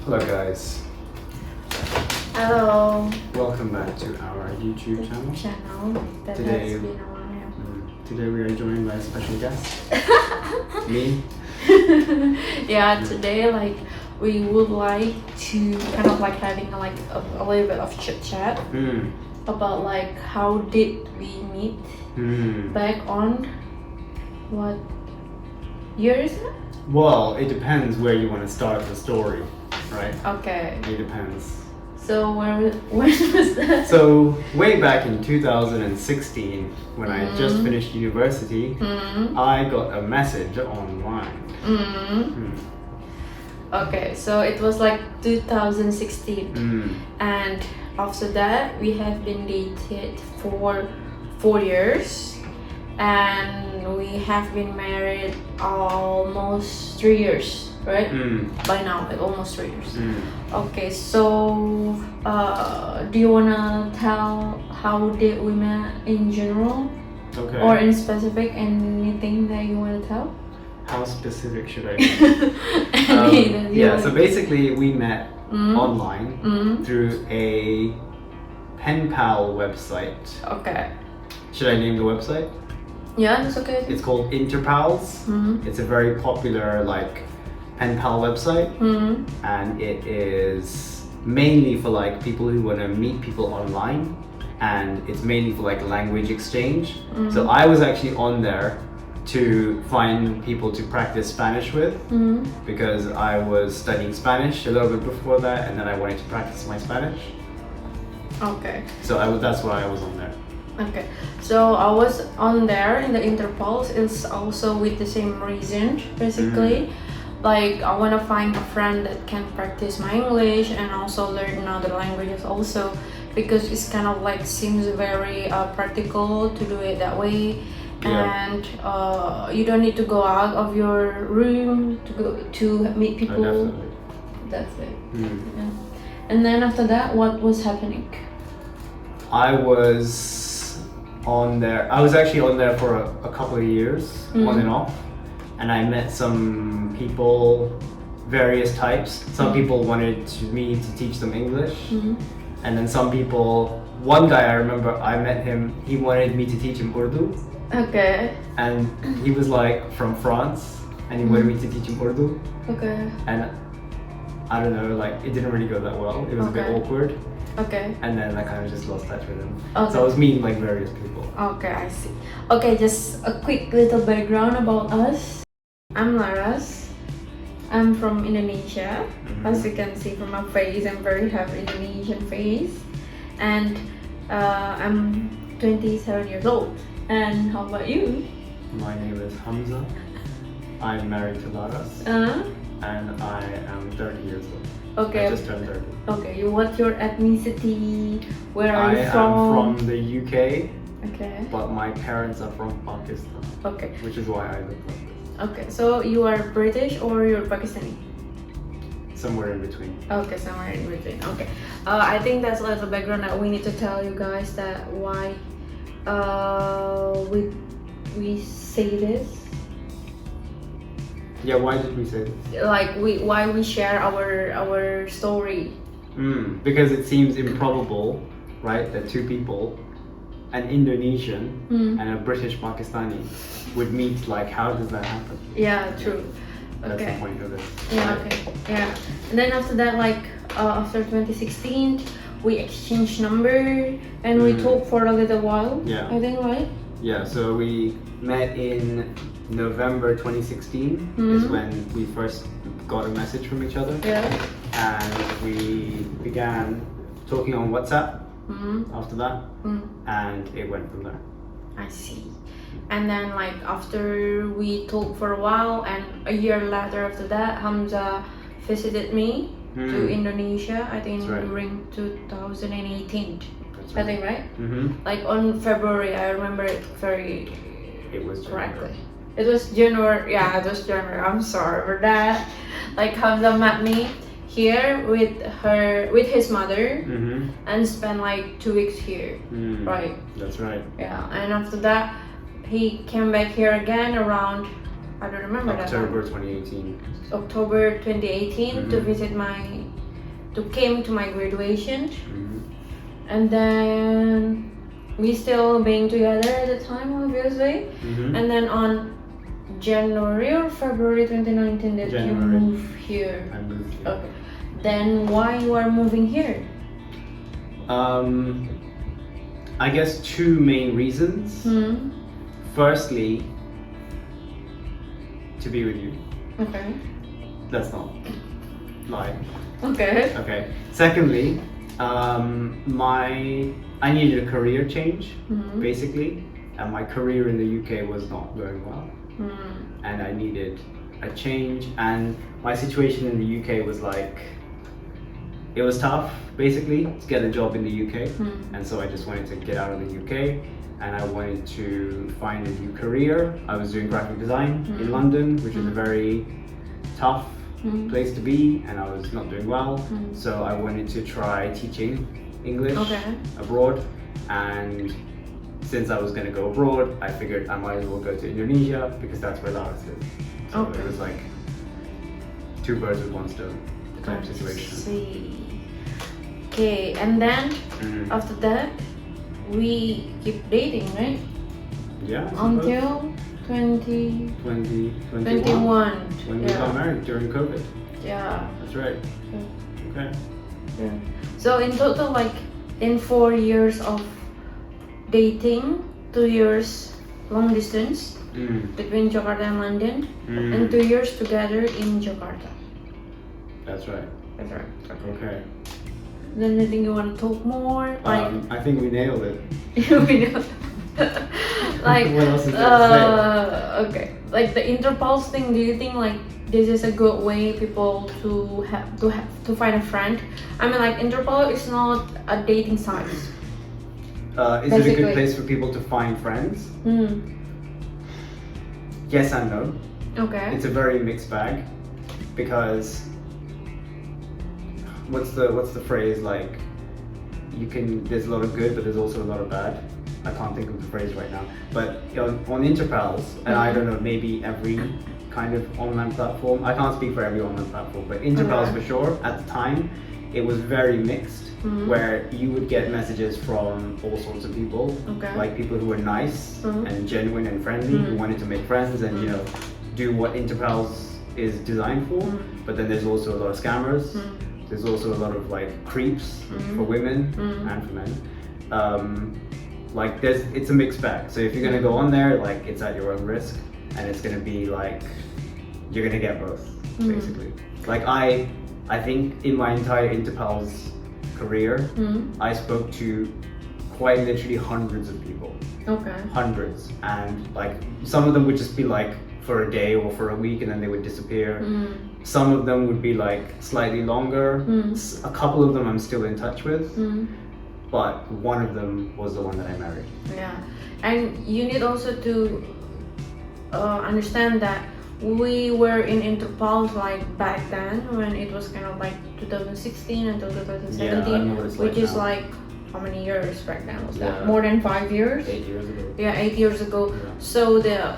Hello guys, Hello. welcome back to our YouTube channel. That Today- has been a while. Today we are joined by a special guest, me. Yeah, today we would like to kind of having a little bit of chit chat about how did we meet back on what year is it? Well, it depends where you want to start the story, right? Okay. It depends. So when was that? So way back in 2016, when I just finished university, I got a message online. Okay, so it was 2016, and after that we have been dated for 4 years, and we have been married almost 3 years, right? By now, almost 3 years. Okay, so do you wanna tell how did we met in general, Okay. or in specific, anything that you wanna tell? How specific should I be? Any that you Yeah, wanna- so basically we met online through a pen pal website. Okay. Should I name the website? Yeah, that's okay. It's called Interpals. It's a very popular pen pal website, and it is mainly for people who want to meet people online, and it's mainly for language exchange. So I was actually on there to find people to practice Spanish with, because I was studying Spanish a little bit before that, and then I wanted to practice my Spanish. Okay. So that's why I was on there. Okay. So I was on there in the interpals. It's also with the same reason, basically. I want to find a friend that can practice my English and also learn other languages also, because it's kind of seems very practical to do it that way. Yeah. And you don't need to go out of your room to meet people. Definitely. That's it. Yeah. And then after that, what was happening? I was on there. I was actually on there for a couple of years, on and off, and I met some people, various types. Some people wanted me to teach them English, and then some people. One guy I remember, I met him. He wanted me to teach him Urdu. Okay. And he was from France, and he wanted me to teach him Urdu. Okay. And I don't know, it didn't really go that well. It was a bit Okay. awkward. Okay. And then I kind of just lost touch with him. Okay. So I was meeting various people. Okay, I see. Okay, just a quick little background about us. I'm Laras. I'm from Indonesia. As you can see from my face, I'm very have Indonesian face. And I'm 27 years old. And how about you? My name is Hamza. I'm married to Laras, and I am 30 years old. Okay. I just turned 30. Okay, what's your ethnicity? Where are you I from? am from the UK, Okay. but my parents are from Pakistan, Okay. which is why I look like this. Okay, so you are British or you're Pakistani? Somewhere in between. Okay, somewhere in between. Okay. I think that's a little background that we need to tell you guys that why we say this. Yeah, why did we say this? Why we share our story. Because it seems improbable, right, that two people, an Indonesian and a British Pakistani, would meet. How does that happen? Yeah, true. That's Okay. the point of it. Yeah, right? okay. Yeah. And then after that, after 2016, we exchanged number and we talked for a little while. Yeah. I think, right? Yeah, so we met in November 2016 is when we first got a message from each other. Yeah. And we began talking on WhatsApp after that, and it went from there. I see. And then after we talked for a while, and a year later after that, Hamza visited me to Indonesia, I think. That's right. During 2018. That's I think, right? Mm-hmm. On February, I remember it very It was correctly. It was January. Yeah, it was January. I'm sorry for that. Hamza met me here with his mother, and spent 2 weeks here. Right. That's right. Yeah, and after that, he came back here again around I don't remember October 2018. October 2018 to visit came to my graduation, and then we still being together at the time, obviously, and then on January or February 2019 that you moved here. I moved here. Okay. Then why you are moving here? I guess two main reasons. Firstly, to be with you. Okay. Let's not lie. Okay. Okay. Secondly, I needed a career change, basically, and my career in the UK was not going well, and I needed a change. And my situation in the UK was like, it was tough, basically, to get a job in the UK, and so I just wanted to get out of the UK, and I wanted to find a new career. I was doing graphic design in London, which is a very tough place to be, and I was not doing well, so I wanted to try teaching English abroad. And since I was going to go abroad, I figured I might as well go to Indonesia because that's where Laos is. So it was like two birds with one stone type situation. See. Okay, and then after that we keep dating, right? Yeah. Until 2021. When we got married during COVID. Yeah. That's right. Okay. Yeah. So in total, like in 4 years of dating, 2 years long distance between Jakarta and London, and 2 years together in Jakarta. That's right. That's right. Okay. Then I think you want to talk more. Like I think we nailed it. we know. Like what else is there to say? Okay, like the interpals thing. Do you think like this is a good way people to find a friend? I mean, like interpal is not a dating site. Is it a good place for people to find friends? Yes and no. Okay. It's a very mixed bag, because what's the phrase, like, there's a lot of good but there's also a lot of bad. I can't think of the phrase right now, but on interpals, and I don't know, maybe every kind of online platform, I can't speak for every online platform, but interpals for sure, at the time it was very mixed, where you would get messages from all sorts of people, like people who were nice and genuine and friendly, who wanted to make friends and do what interpals is designed for. But then there's also a lot of scammers. There's also a lot of like creeps for women and for men. Like it's a mixed bag. So if you're gonna go on there, like it's at your own risk, and it's gonna be like you're gonna get both, basically. Like I think in my entire interpals career, I spoke to quite literally hundreds of people. Okay. Hundreds, and like some of them would just be like for a day or for a week, and then they would disappear. Some of them would be like slightly longer. A couple of them I'm still in touch with, but one of them was the one that I married. Yeah, and you need also to understand that we were in interpals like back then, when it was kind of like 2016 until 2017, which is like how many years back then was that? More than 5 years? 8 years ago. Yeah, 8 years ago. Yeah. So the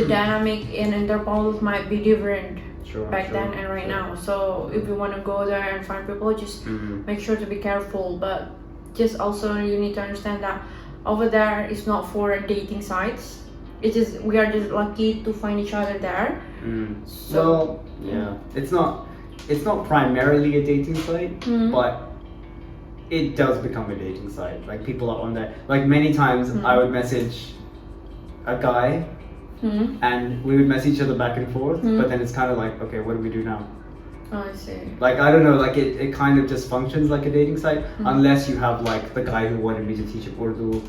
dynamic in interpals might be different back then and right now. So if you want to go there and find people, just make sure to be careful. But just also you need to understand that over there is not for dating sites. It is, we are just lucky to find each other there. So well, yeah, it's not primarily a dating site, but it does become a dating site. Like people are on there. Like many times I would message a guy and we would message each other back and forth, but then it's kind of like, okay, what do we do now? Oh, I see. Like, I don't know, like it kind of just functions like a dating site, unless you have like the guy who wanted me to teach Urdu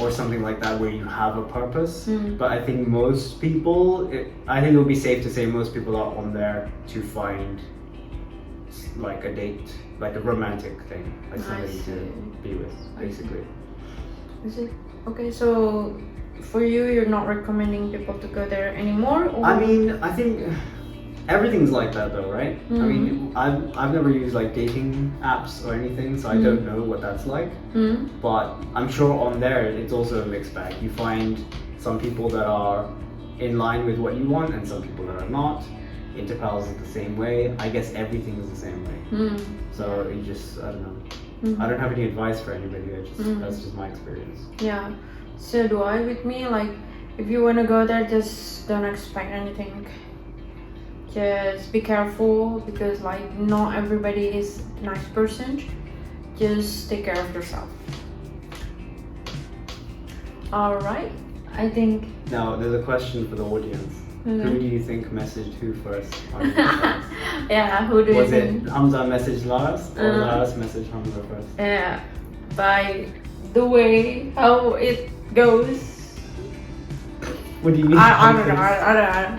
or something like that, where you have a purpose. But I think most people, I think it would be safe to say most people are on there to find like a date, like a romantic thing, like somebody to be with, basically. Is it? Okay, so for you, you're not recommending people to go there anymore? Or? I mean, I think everything's like that though, right? I mean, I've never used like dating apps or anything, so I don't know what that's like. But I'm sure on there it's also a mixed bag. You find some people that are in line with what you want and some people are not. Interpals is the same way. I guess everything is the same way. So it just, I don't know. I don't have any advice for anybody. That's just my experience. Yeah. So do I with me, like, if you want to go there, just don't expect anything. Just be careful because like not everybody is a nice person. Just take care of yourself. Alright, I think. Now there's a question for the audience. Who do you think messaged who first? On Yeah, who do you think? Was it Hamza messaged Lars or Lars messaged Hamza first? Yeah, by the way how it goes. What do you mean? I don't know.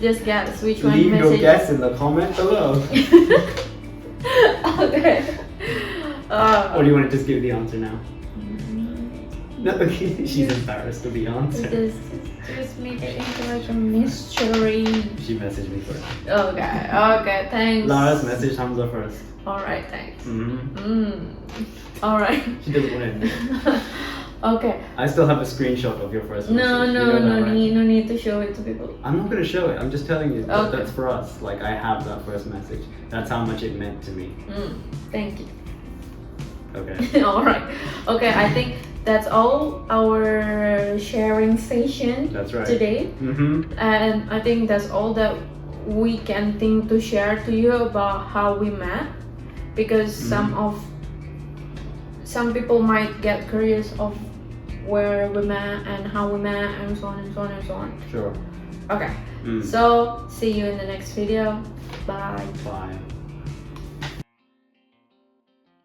Just guess which one Leave message. your guess in the comment below. Okay. Or do you want to just give the answer now? No, she's embarrassed with the answer. Just make it into like a mystery. She messaged me first. Okay, thanks. Lars messaged Hamza first. Alright, thanks. Alright. She doesn't want to admit it. Okay. I still have a screenshot of your first message. No need to show it to people. I'm not going to show it. I'm just telling you that Okay. that's for us. Like, I have that first message. That's how much it meant to me. Thank you. Okay. Alright. Okay, I think that's all our sharing session. That's right. Today. And I think that's all that we can think to share to you about how we met, because some people might get curious of where we met and how we met and so on and so on and so on. Sure. Okay. So see you in the next video. Bye. Bye.